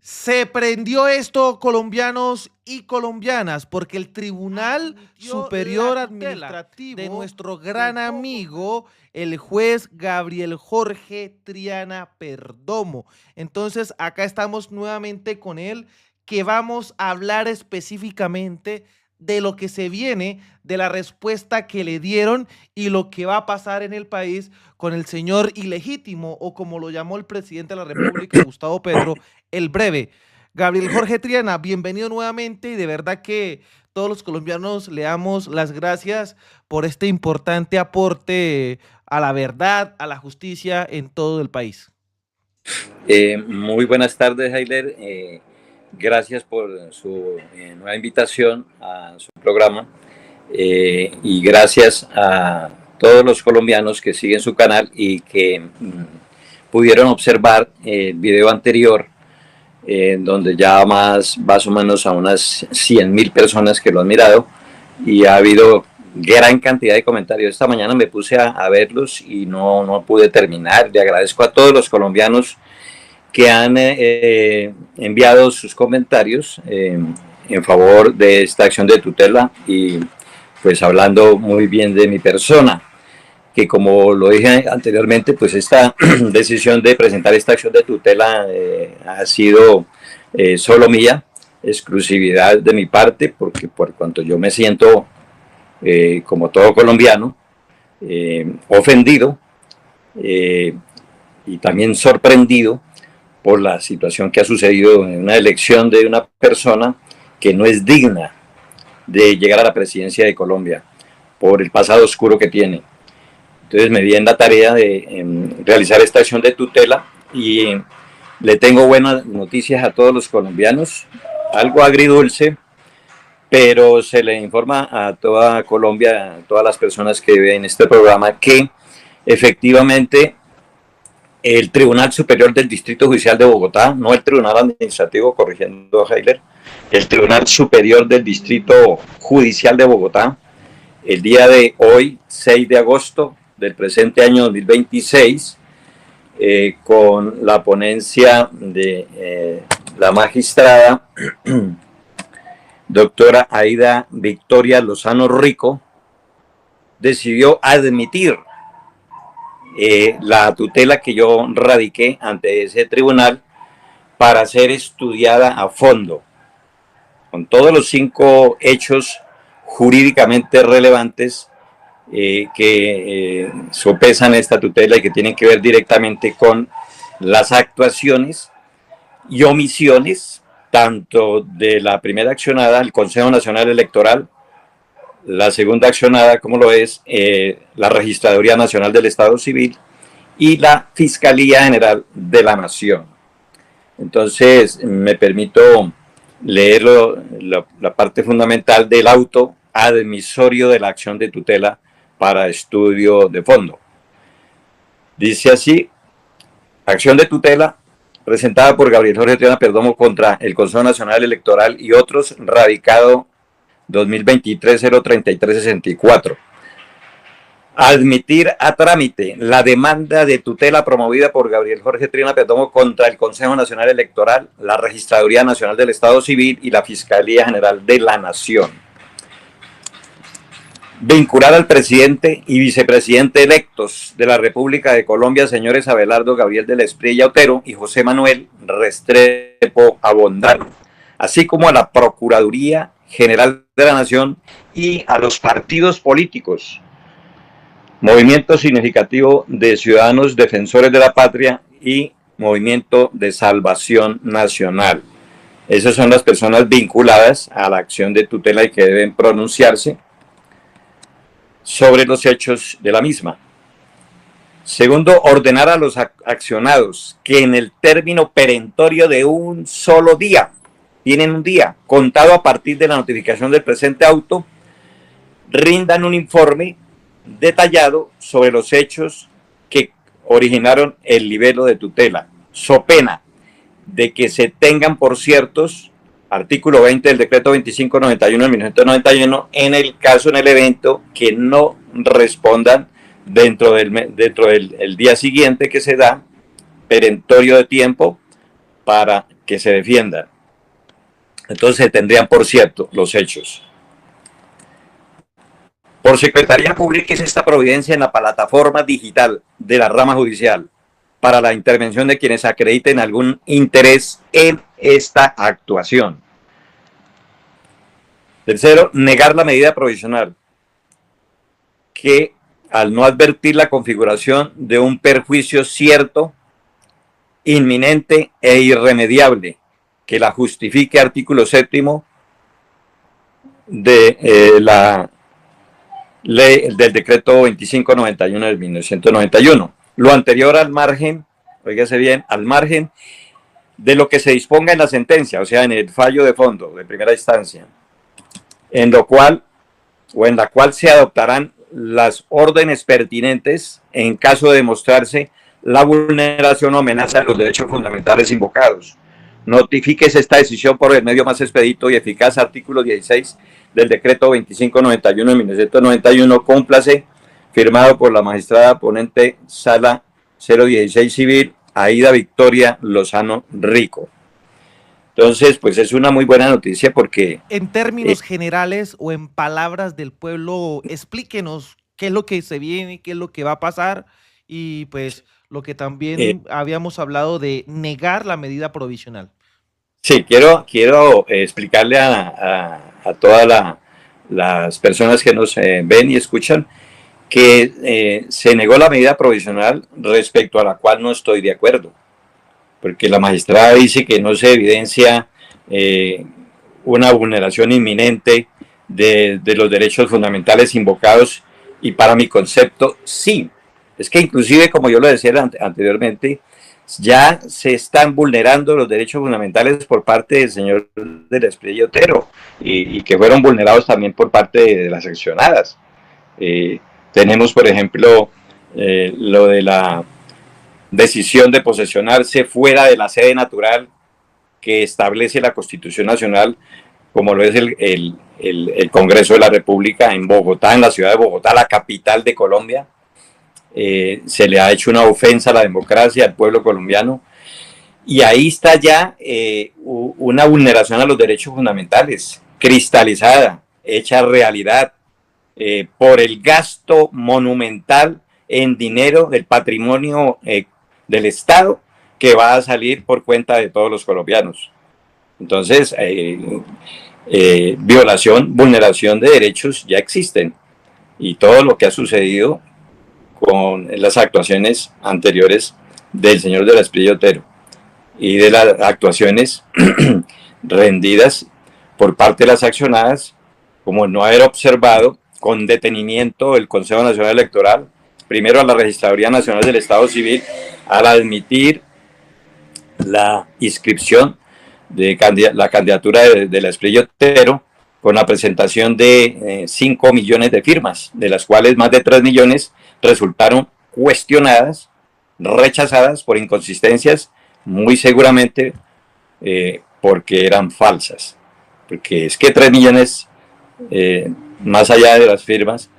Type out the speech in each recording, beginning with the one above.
Se prendió esto, colombianos y colombianas, porque el Tribunal Superior Administrativo de nuestro gran amigo, el juez Gabriel Jorge Triana Perdomo. Entonces, acá estamos nuevamente con él, que vamos a hablar específicamente de lo que se viene, de la respuesta que le dieron y lo que va a pasar en el país con el señor ilegítimo, o como lo llamó el presidente de la República, Gustavo Petro, el breve. Gabriel Jorge Triana, bienvenido nuevamente, y de verdad que todos los colombianos le damos las gracias por este importante aporte a la verdad, a la justicia en todo el país. Muy buenas tardes, Heiler. Gracias por su nueva invitación a su programa y gracias a todos los colombianos que siguen su canal y que pudieron observar el video anterior, donde ya más o menos a unas 100.000 personas que lo han mirado, y ha habido gran cantidad de comentarios. Esta mañana me puse a verlos y no pude terminar. Le agradezco a todos los colombianos que han enviado sus comentarios en favor de esta acción de tutela, y pues hablando muy bien de mi persona, que como lo dije anteriormente, pues esta decisión de presentar esta acción de tutela ha sido solo mía, exclusividad de mi parte, porque por cuanto yo me siento, como todo colombiano, ofendido y también sorprendido por la situación que ha sucedido en una elección de una persona que no es digna de llegar a la presidencia de Colombia por el pasado oscuro que tiene. Entonces me di en la tarea de realizar esta acción de tutela, y le tengo buenas noticias a todos los colombianos, algo agridulce, pero se le informa a toda Colombia, a todas las personas que ven este programa, que efectivamente el Tribunal Superior del Distrito Judicial de Bogotá, no el Tribunal Administrativo, corrigiendo a Heiler, el Tribunal Superior del Distrito Judicial de Bogotá, el día de hoy, 6 de agosto del presente año 2026, con la ponencia de la magistrada doctora Aida Victoria Lozano Rico, decidió admitir la tutela que yo radiqué ante ese tribunal para ser estudiada a fondo, con todos los 5 hechos jurídicamente relevantes que sopesan esta tutela y que tienen que ver directamente con las actuaciones y omisiones tanto de la primera accionada, el Consejo Nacional Electoral, la segunda accionada, como lo es la Registraduría Nacional del Estado Civil, y la Fiscalía General de la Nación. Entonces, me permito leer la parte fundamental del auto admisorio de la acción de tutela para estudio de fondo. Dice así: acción de tutela presentada por Gabriel Jorge Triana Perdomo contra el Consejo Nacional Electoral y otros, radicado 2023-03364. Admitir a trámite la demanda de tutela promovida por Gabriel Jorge Triana Perdomo contra el Consejo Nacional Electoral, la Registraduría Nacional del Estado Civil y la Fiscalía General de la Nación. Vincular al presidente y vicepresidente electos de la República de Colombia, señores Abelardo Gabriel de la Espriella Otero y José Manuel Restrepo Abondano, así como a la Procuraduría General de la Nación y a los partidos políticos, Movimiento Significativo de Ciudadanos Defensores de la Patria y Movimiento de Salvación Nacional. Esas son las personas vinculadas a la acción de tutela y que deben pronunciarse sobre los hechos de la misma. Segundo, ordenar a los accionados que en el término perentorio de un solo día, tienen un día contado a partir de la notificación del presente auto, rindan un informe detallado sobre los hechos que originaron el libelo de tutela, so pena de que se tengan por ciertos, artículo 20 del decreto 2591 de 1991, en el caso, en el evento, que no respondan dentro del día siguiente que se da, perentorio de tiempo, para que se defiendan. Entonces se tendrían por cierto los hechos. Por Secretaría publique esta providencia en la plataforma digital de la rama judicial para la intervención de quienes acrediten algún interés en esta actuación. Tercero, negar la medida provisional, que al no advertir la configuración de un perjuicio cierto, inminente e irremediable, que la justifique artículo 7º de la ley del decreto 2591 de 1991. Lo anterior al margen, oígase bien, al margen de lo que se disponga en la sentencia, o sea, en el fallo de fondo de primera instancia, en lo cual o en la cual se adoptarán las órdenes pertinentes en caso de demostrarse la vulneración o amenaza de los derechos fundamentales invocados. Notifíquese esta decisión por el medio más expedito y eficaz, artículo 16 del decreto 2591 de 1991, cúmplase, firmado por la magistrada ponente Sala 016 Civil, Aida Victoria Lozano Rico. Entonces, pues es una muy buena noticia porque... En términos generales o en palabras del pueblo, explíquenos qué es lo que se viene, qué es lo que va a pasar y pues lo que también habíamos hablado de negar la medida provisional. Sí, quiero explicarle a todas las personas que nos ven y escuchan que se negó la medida provisional respecto a la cual no estoy de acuerdo, porque la magistrada dice que no se evidencia una vulneración inminente de los derechos fundamentales invocados, y para mi concepto sí. Es que inclusive, como yo lo decía anteriormente, ya se están vulnerando los derechos fundamentales por parte del señor del Espriella y Otero, y que fueron vulnerados también por parte de las accionadas. Tenemos, por ejemplo, lo de la decisión de posesionarse fuera de la sede natural que establece la Constitución Nacional, como lo es el Congreso de la República en Bogotá, en la ciudad de Bogotá, la capital de Colombia. Se le ha hecho una ofensa a la democracia, al pueblo colombiano, y ahí está ya una vulneración a los derechos fundamentales, cristalizada, hecha realidad por el gasto monumental en dinero del patrimonio del Estado que va a salir por cuenta de todos los colombianos. Entonces, vulneración de derechos ya existen, y todo lo que ha sucedido con las actuaciones anteriores del señor del Espriella y Otero y de las actuaciones rendidas por parte de las accionadas, como no haber observado con detenimiento el Consejo Nacional Electoral, primero a la Registraduría Nacional del Estado Civil, al admitir la inscripción de la candidatura de la Espriella y Otero, con la presentación de 5 millones de firmas, de las cuales más de 3 millones resultaron cuestionadas, rechazadas por inconsistencias, muy seguramente porque eran falsas. Porque es que 3 millones, más allá de las firmas,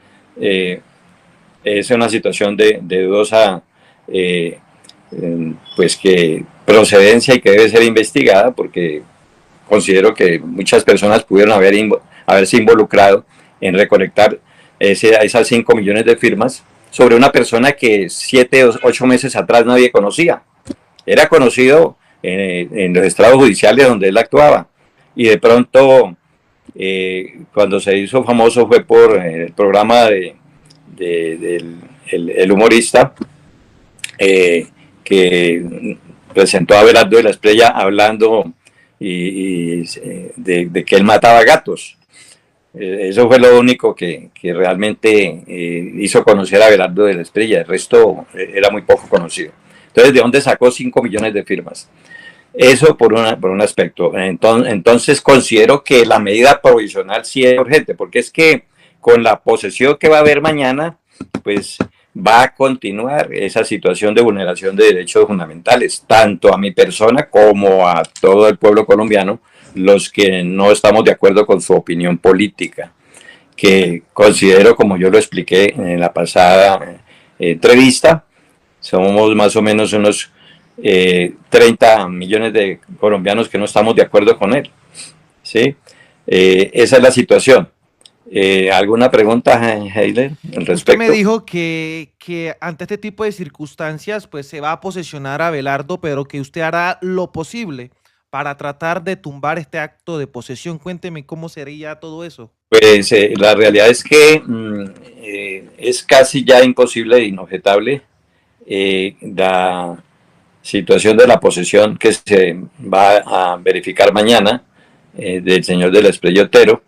es una situación de dudosa pues que procedencia, y que debe ser investigada, porque considero que muchas personas pudieron haberse involucrado en recolectar esas 5 millones de firmas sobre una persona que 7 o 8 meses atrás nadie conocía. Era conocido en los estrados judiciales donde él actuaba, y de pronto cuando se hizo famoso fue por el programa del humorista que presentó a Abelardo de la Espriella hablando de que él mataba gatos. Eso fue lo único que realmente hizo conocer a Abelardo de la Espriella. El resto era muy poco conocido. Entonces, ¿de dónde sacó 5 millones de firmas? Eso por un aspecto. Entonces considero que la medida provisional sí es urgente, porque es que con la posesión que va a haber mañana, pues va a continuar esa situación de vulneración de derechos fundamentales, tanto a mi persona como a todo el pueblo colombiano, los que no estamos de acuerdo con su opinión política, que considero, como yo lo expliqué en la pasada entrevista, somos más o menos unos 30 millones de colombianos que no estamos de acuerdo con él, ¿sí? Esa es la situación. ¿Alguna pregunta, Heiler, al respecto? Usted me dijo que ante este tipo de circunstancias pues se va a posesionar a Abelardo, pero que usted hará lo posible para tratar de tumbar este acto de posesión. Cuénteme cómo sería todo eso. Pues la realidad es que es casi ya imposible e inobjetable la situación de la posesión que se va a verificar mañana del señor del Espriella Otero,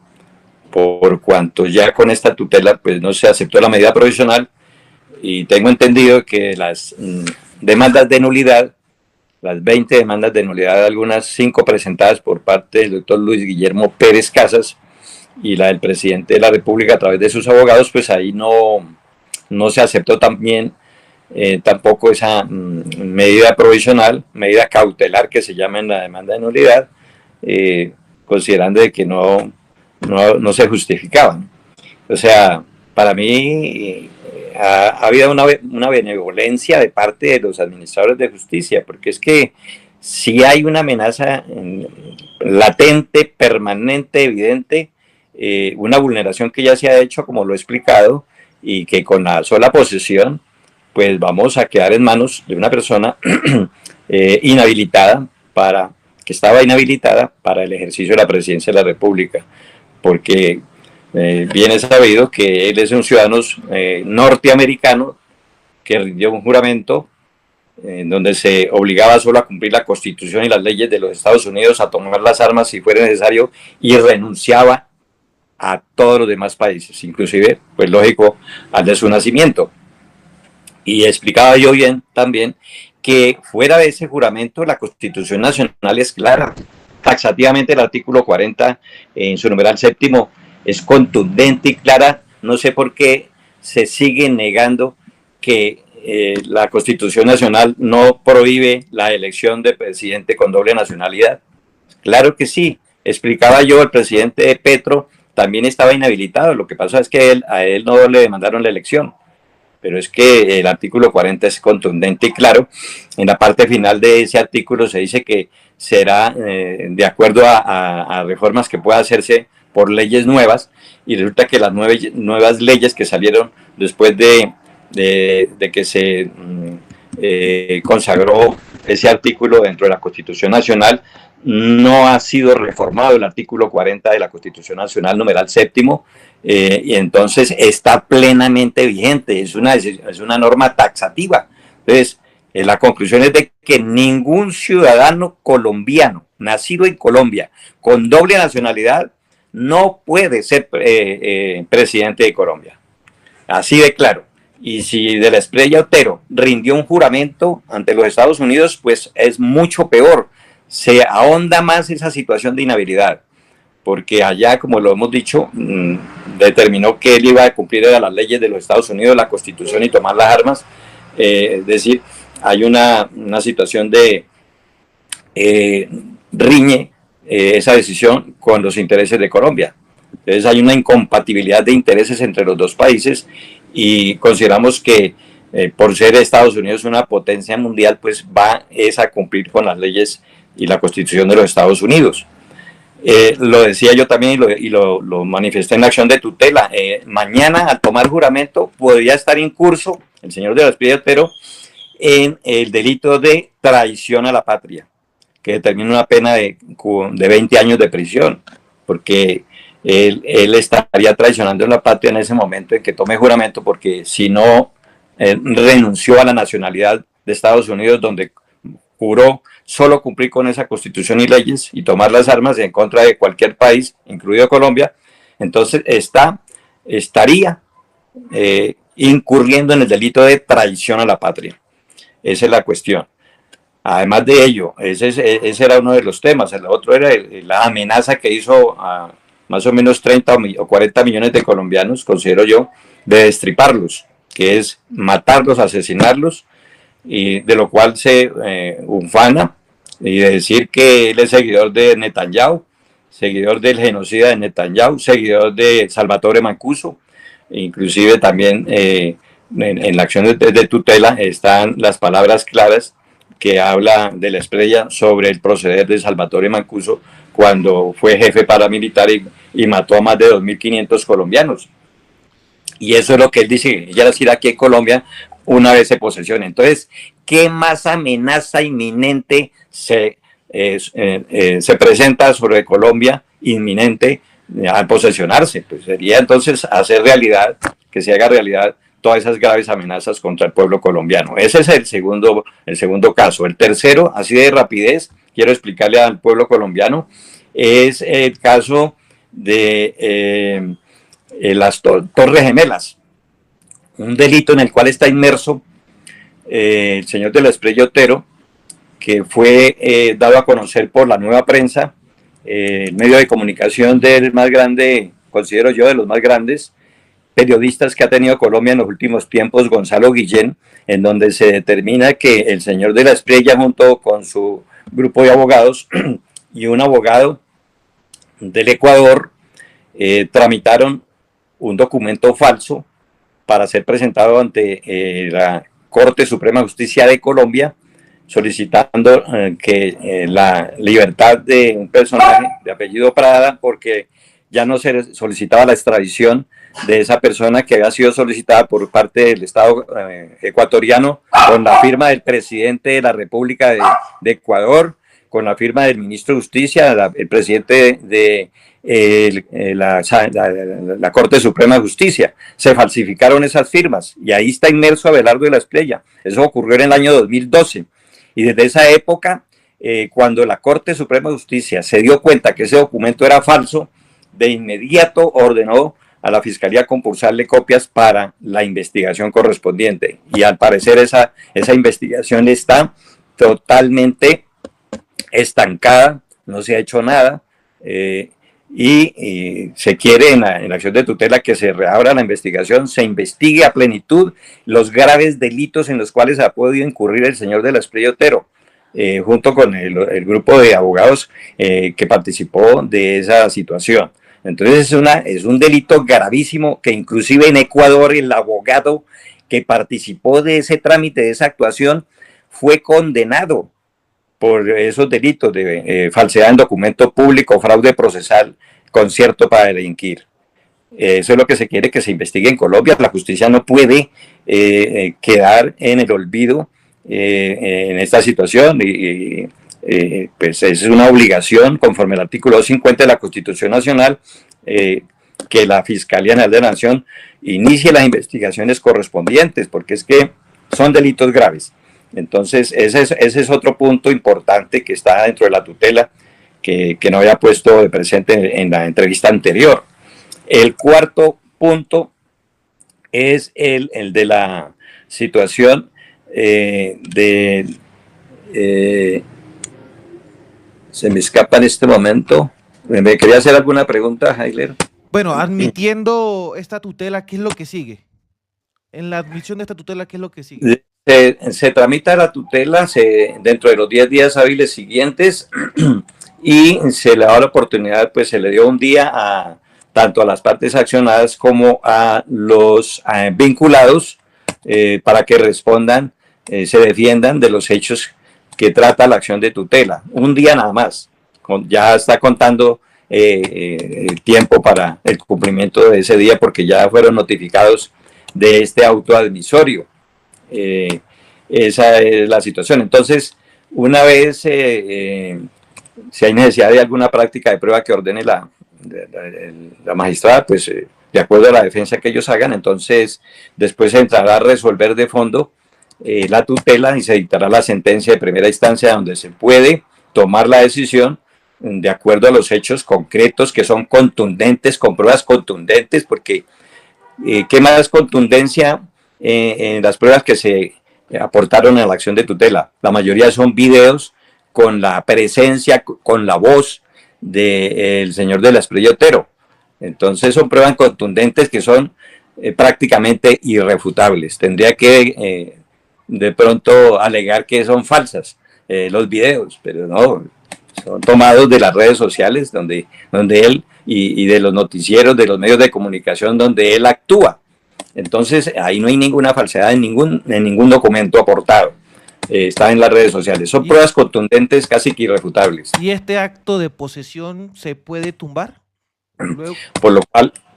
por cuanto ya con esta tutela pues no se aceptó la medida provisional, y tengo entendido que las demandas de nulidad, las 20 demandas de nulidad, algunas 5 presentadas por parte del doctor Luis Guillermo Pérez Casas y la del presidente de la República a través de sus abogados, pues ahí no se aceptó también tampoco esa medida provisional, medida cautelar que se llama en la demanda de nulidad, considerando de que no se justificaban. O sea, para mí ha habido una benevolencia de parte de los administradores de justicia, porque es que si hay una amenaza latente, permanente, evidente, una vulneración que ya se ha hecho, como lo he explicado, y que con la sola posesión, pues vamos a quedar en manos de una persona inhabilitada que estaba inhabilitada para el ejercicio de la presidencia de la República, porque bien es sabido que él es un ciudadano norteamericano que rindió un juramento en donde se obligaba solo a cumplir la Constitución y las leyes de los Estados Unidos, a tomar las armas si fuera necesario, y renunciaba a todos los demás países, inclusive, pues lógico, al de su nacimiento. Y explicaba yo bien también que fuera de ese juramento la Constitución Nacional es clara. Taxativamente el artículo 40 en su numeral séptimo es contundente y clara. No sé por qué se sigue negando que la Constitución Nacional no prohíbe la elección de presidente con doble nacionalidad. Claro que sí. Explicaba yo, el presidente Petro también estaba inhabilitado. Lo que pasó es que a él no le demandaron la elección. Pero es que el artículo 40 es contundente y claro. En la parte final de ese artículo se dice que será de acuerdo a reformas que pueda hacerse por leyes nuevas, y resulta que las nuevas leyes que salieron después de que se consagró ese artículo dentro de la Constitución Nacional, no ha sido reformado el artículo 40 de la Constitución Nacional, numeral séptimo, y entonces está plenamente vigente, es una norma taxativa. Entonces, la conclusión es de que ningún ciudadano colombiano, nacido en Colombia, con doble nacionalidad, no puede ser presidente de Colombia. Así de claro. Y si del Espriella Otero rindió un juramento ante los Estados Unidos, pues es mucho peor. Se ahonda más esa situación de inhabilidad, porque allá, como lo hemos dicho, determinó que él iba a cumplir las leyes de los Estados Unidos, la Constitución, y tomar las armas. Es decir, hay una situación de riñe esa decisión con los intereses de Colombia. Entonces hay una incompatibilidad de intereses entre los dos países, y consideramos que por ser Estados Unidos una potencia mundial, pues va a cumplir con las leyes y la Constitución de los Estados Unidos. Lo decía yo también y lo manifesté en la acción de tutela. Mañana, al tomar juramento, podría estar en curso el señor del Espriella Otero en el delito de traición a la patria, que determina una pena de 20 años de prisión, porque él estaría traicionando a la patria en ese momento en que tome juramento, porque si no renunció a la nacionalidad de Estados Unidos, donde juró solo cumplir con esa Constitución y leyes y tomar las armas en contra de cualquier país, incluido Colombia, entonces estaría incurriendo en el delito de traición a la patria. Esa es la cuestión. Además de ello, ese era uno de los temas. El otro era la amenaza que hizo a más o menos 30 o 40 millones de colombianos, considero yo, de destriparlos, que es matarlos, asesinarlos, y de lo cual se ufana, y de decir que él es seguidor de Netanyahu, seguidor del genocida de Netanyahu, seguidor de Salvatore Mancuso. Inclusive también en la acción de tutela están las palabras claras que habla de la Espriella sobre el proceder de Salvatore Mancuso cuando fue jefe paramilitar y mató a más de 2.500 colombianos. Y eso es lo que él dice, ya decir aquí en Colombia una vez se posesione. Entonces, ¿qué más amenaza inminente se presenta sobre Colombia inminente al posesionarse? Pues sería entonces hacer realidad, que se haga realidad todas esas graves amenazas contra el pueblo colombiano. Ese es el segundo caso. El tercero, así de rapidez, quiero explicarle al pueblo colombiano, es el caso de las Torres Gemelas, un delito en el cual está inmerso el señor de la Espriella Otero, que fue dado a conocer por la Nueva Prensa, el medio de comunicación del más grande, considero yo, de los más grandes periodistas que ha tenido Colombia en los últimos tiempos, Gonzalo Guillén, en donde se determina que el señor de la Espriella, junto con su grupo de abogados y un abogado del Ecuador, tramitaron un documento falso para ser presentado ante la Corte Suprema de Justicia de Colombia, solicitando que la libertad de un personaje de apellido Prada, porque ya no se solicitaba la extradición de esa persona que había sido solicitada por parte del Estado ecuatoriano, con la firma del presidente de la República de Ecuador, con la firma del ministro de Justicia, el presidente de la Corte Suprema de Justicia. Se falsificaron esas firmas y ahí está inmerso Abelardo de la Espriella. Eso ocurrió en el año 2012 y desde esa época, cuando la Corte Suprema de Justicia se dio cuenta que ese documento era falso, de inmediato ordenó a la Fiscalía compulsarle copias para la investigación correspondiente, y al parecer esa investigación está totalmente estancada, no se ha hecho nada, y se quiere en la acción de tutela que se reabra la investigación, se investigue a plenitud los graves delitos en los cuales ha podido incurrir el señor de la Espriella Otero, junto con el grupo de abogados que participó de esa situación. Entonces es un delito gravísimo que inclusive en Ecuador el abogado que participó de ese trámite, de esa actuación, fue condenado por esos delitos de falsedad en documento público, fraude procesal, concierto para delinquir. Eso es lo que se quiere que se investigue en Colombia. La justicia no puede quedar en el olvido en esta situación y pues es una obligación conforme al artículo 50 de la Constitución Nacional que la Fiscalía General de la Nación inicie las investigaciones correspondientes, porque es que son delitos graves. Entonces ese es otro punto importante que está dentro de la tutela que no había puesto de presente en la entrevista anterior. El cuarto punto es el de la situación se me escapa en este momento. ¿Me quería hacer alguna pregunta, Heiler? Bueno, admitiendo esta tutela, ¿qué es lo que sigue? En la admisión de esta tutela, ¿qué es lo que sigue? Se tramita la tutela dentro de los 10 días hábiles siguientes y se le da la oportunidad, pues se le dio un día tanto a las partes accionadas como a los vinculados para que respondan, se defiendan de los hechos que trata la acción de tutela. Un día nada más. Ya está contando tiempo para el cumplimiento de ese día porque ya fueron notificados de este auto admisorio. Esa es la situación. Entonces, una vez si hay necesidad de alguna práctica de prueba que ordene la magistrada, pues de acuerdo a la defensa que ellos hagan, entonces después se entrará a resolver de fondo la tutela y se dictará la sentencia de primera instancia donde se puede tomar la decisión de acuerdo a los hechos concretos que son contundentes, con pruebas contundentes, porque ¿qué más contundencia en las pruebas que se aportaron a la acción de tutela? La mayoría son videos con la presencia, con la voz del señor de la Espriella Otero. Entonces son pruebas contundentes que son prácticamente irrefutables. Tendría que de pronto alegar que son falsas los videos, pero no, son tomados de las redes sociales donde él y de los noticieros, de los medios de comunicación donde él actúa. Entonces ahí no hay ninguna falsedad en ningún documento aportado. está en las redes sociales. Son pruebas contundentes, casi que irrefutables. ¿Y este acto de posesión se puede tumbar? Luego...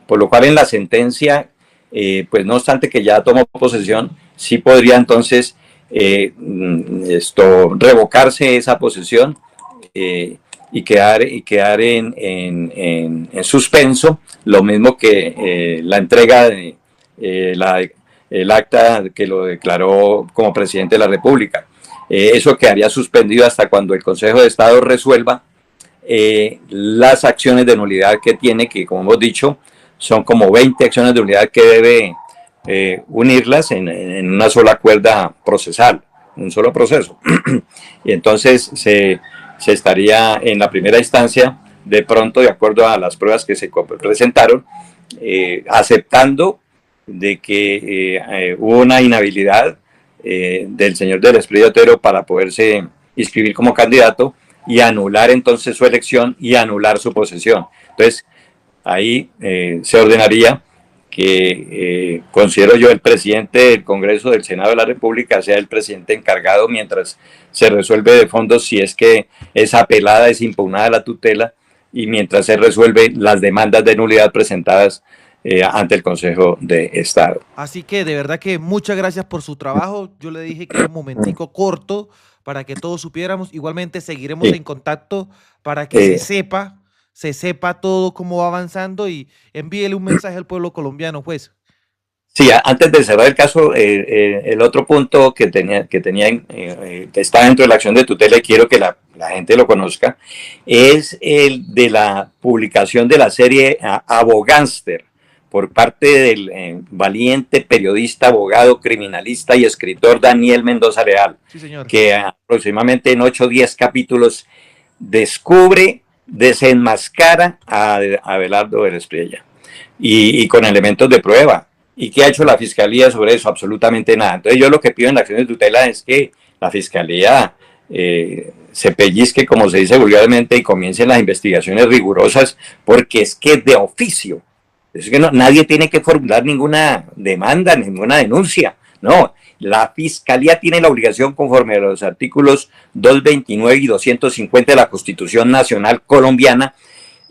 Por lo cual en la sentencia, pues no obstante que ya tomó posesión, sí podría entonces revocarse esa posesión y quedar en suspenso, lo mismo que la entrega de el acta que lo declaró como presidente de la República. Eso quedaría suspendido hasta cuando el Consejo de Estado resuelva las acciones de nulidad que tiene, que como hemos dicho, son como 20 acciones de nulidad que debe unirlas en una sola cuerda procesal, un solo proceso. Y entonces se estaría en la primera instancia, de pronto, de acuerdo a las pruebas que se presentaron, aceptando de que hubo una inhabilidad del señor del Esprit Otero para poderse inscribir como candidato y anular entonces su elección y anular su posesión. Entonces, ahí se ordenaría que considero yo el presidente del Congreso del Senado de la República sea el presidente encargado mientras se resuelve de fondo si es que es apelada, es impugnada la tutela y mientras se resuelve las demandas de nulidad presentadas ante el Consejo de Estado. Así que de verdad que muchas gracias por su trabajo. Yo le dije que era un momentico corto para que todos supiéramos. Igualmente seguiremos en contacto para que se sepa todo cómo va avanzando y envíele un mensaje al pueblo colombiano, pues. Sí, antes de cerrar el caso, el otro punto que está dentro de la acción de tutela y quiero que la gente lo conozca, es el de la publicación de la serie Abogánster por parte del valiente periodista, abogado, criminalista y escritor Daniel Mendoza Leal, sí, señor, que aproximadamente en 8 o 10 capítulos descubre, desenmascara a Abelardo Espriella y con elementos de prueba. ¿Y qué ha hecho la Fiscalía sobre eso? Absolutamente nada. Entonces yo lo que pido en la acción de tutela es que la Fiscalía se pellizque, como se dice vulgarmente, y comiencen las investigaciones rigurosas, porque es que de oficio, es que nadie tiene que formular ninguna demanda, ninguna denuncia, no. La Fiscalía tiene la obligación, conforme a los artículos 229 y 250 de la Constitución Nacional Colombiana,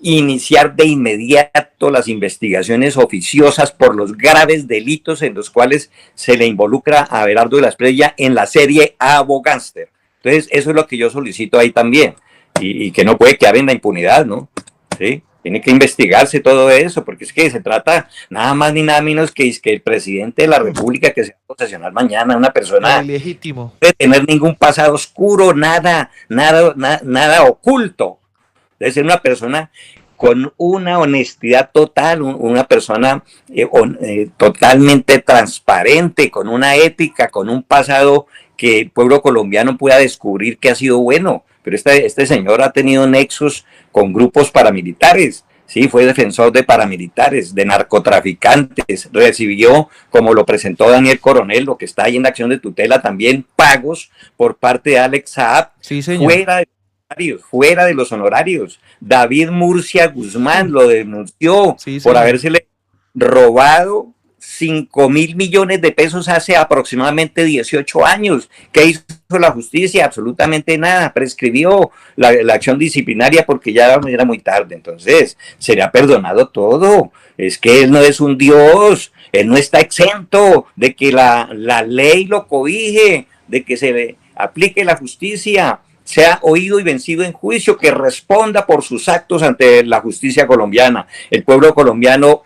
iniciar de inmediato las investigaciones oficiosas por los graves delitos en los cuales se le involucra a Abelardo Espriella en la serie Abogánster. Entonces, eso es lo que yo solicito ahí también, y que no puede quedar en la impunidad, ¿no? ¿Sí? Tiene que investigarse todo eso, porque es que se trata nada más ni nada menos que el presidente de la República que se va a posesionar mañana, una persona legítimo, no debe tener ningún pasado oscuro, nada oculto. Debe ser una persona con una honestidad total, una persona totalmente transparente, con una ética, con un pasado que el pueblo colombiano pueda descubrir que ha sido bueno. Pero este señor ha tenido nexos con grupos paramilitares, ¿sí? Fue defensor de paramilitares, de narcotraficantes, recibió, como lo presentó Daniel Coronel, lo que está ahí en la acción de tutela, también pagos por parte de Alex Saab, sí, señor, fuera de los honorarios. David Murcia Guzmán lo denunció por habérsele robado 5.000 millones de pesos hace aproximadamente 18 años. ¿Qué hizo la justicia? Absolutamente nada. Prescribió la acción disciplinaria porque ya era muy tarde. Entonces, sería perdonado todo. Es que él no es un dios. Él no está exento de que la ley lo cobije, de que se le aplique la justicia, sea oído y vencido en juicio, que responda por sus actos ante la justicia colombiana. El pueblo colombiano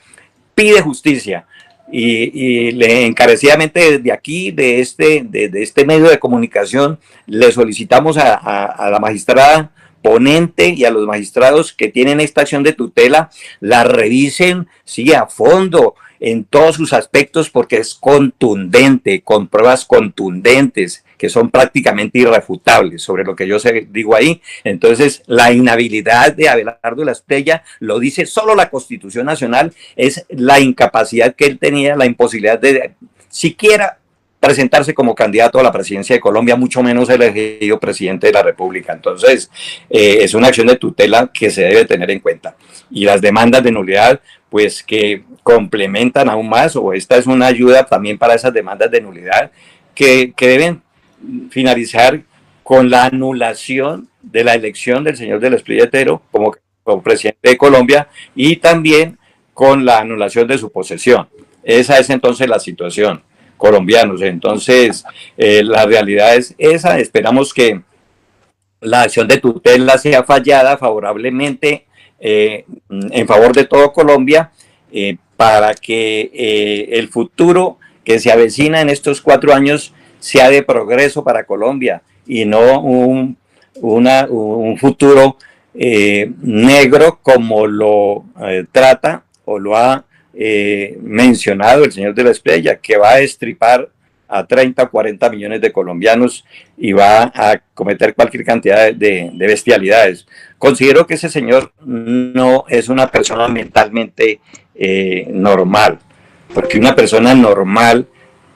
pide justicia. Y le encarecidamente desde aquí, de este medio de comunicación, le solicitamos a la magistrada ponente y a los magistrados que tienen esta acción de tutela, la revisen, sí, a fondo, en todos sus aspectos, porque es contundente, con pruebas contundentes, que son prácticamente irrefutables sobre lo que yo digo ahí. Entonces, la inhabilidad de Abelardo Espriella lo dice solo la Constitución Nacional, es la incapacidad que él tenía, la imposibilidad de siquiera presentarse como candidato a la presidencia de Colombia, mucho menos elegido presidente de la República. Entonces, es una acción de tutela que se debe tener en cuenta. Y las demandas de nulidad, pues que complementan aún más, o esta es una ayuda también para esas demandas de nulidad que deben finalizar con la anulación de la elección del señor del Esprilletero como presidente de Colombia y también con la anulación de su posesión. Esa es entonces la situación, colombianos. Entonces, la realidad es esa. Esperamos que la acción de tutela sea fallada favorablemente en favor de todo Colombia para que el futuro que se avecina en estos 4 años sea de progreso para Colombia y no un futuro negro como lo trata o lo ha mencionado el señor de la Espriella, que va a destripar a 30 o 40 millones de colombianos y va a cometer cualquier cantidad de bestialidades. Considero que ese señor no es una persona mentalmente normal, porque una persona normal,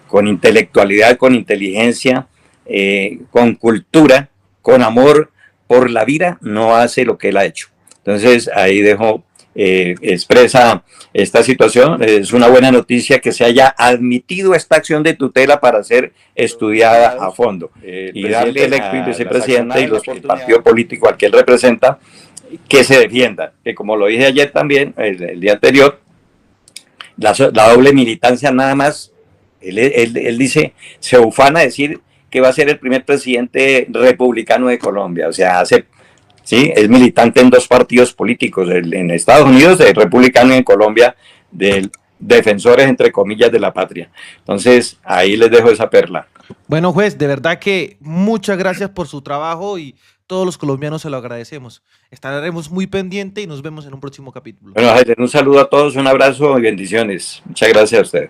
con intelectualidad, con inteligencia, con cultura, con amor por la vida, no hace lo que él ha hecho. Entonces ahí dejo expresa esta situación. Es una buena noticia que se haya admitido esta acción de tutela para ser estudiada a fondo y darle electo y vicepresidente y el partido político al que él representa que se defiendan, que como lo dije ayer también, el día anterior, la doble militancia nada más, él dice, se ufana a decir que va a ser el primer presidente republicano de Colombia, o sea, ¿sí? Es militante en 2 partidos políticos, en Estados Unidos, de republicano, y en Colombia, de defensores, entre comillas, de la patria. Entonces, ahí les dejo esa perla. Bueno, juez, de verdad que muchas gracias por su trabajo y todos los colombianos se lo agradecemos. Estaremos muy pendientes y nos vemos en un próximo capítulo. Bueno, un saludo a todos, un abrazo y bendiciones. Muchas gracias a usted.